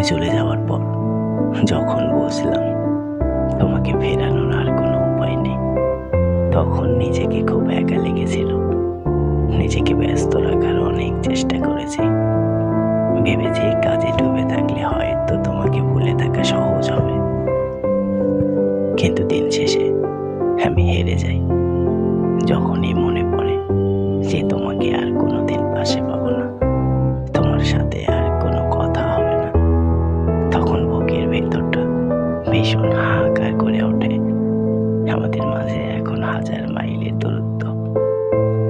তুমি চলে যাওয়ার পর যখন বুঝলাম তোমাকে ফেরানোর আর কোনো উপায় নেই, তখন নিজেকে খুব একা লেগেছিল। নিজেকে ব্যস্ত রাখার অনেক চেষ্টা করেছি। ভেবেছি কাজে ডুবে থাকলে হয়তো তোমাকে ভুলে থাকা সহজ হবে, কিন্তু দিন শেষে আমি হেরে যাই। যখনই মনে পড়ে যে তোমাকে আর কোনোদিন পাশে পাবো না, তোমার সাথে আর কোনো কথা হবে না, তখন বুকের ভেতরটা ভীষণ হাহাকার করে ওঠে। আমাদের মাঝে এখন 1000 মাইলের দূরত্ব।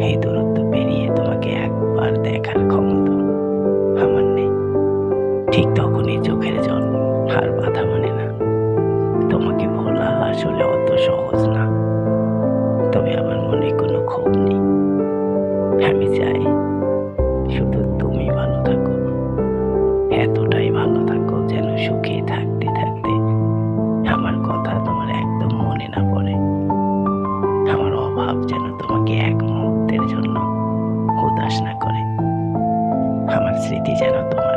এই দূরত্ব পেরিয়ে তোমাকে একবার দেখার ক্ষমতা আমার নেই। ঠিক তখনই চোখের জল আর বাধা মানে না। তোমাকে ভোলা আসলে অত সহজ না, তবে আমার মনে কোনো ক্ষোভ নেই। আমি চাই শুধু তুমি ভালো থাকো, এতটাই ভালো থাকো যেন সুখে থাকতে থাকতে আমার কথা তোমার একদম মনে না পড়ে। আমার অভাব যেন তোমাকে এক মুহূর্তের জন্য উদাস না করে। আমার স্মৃতি যেন তোমার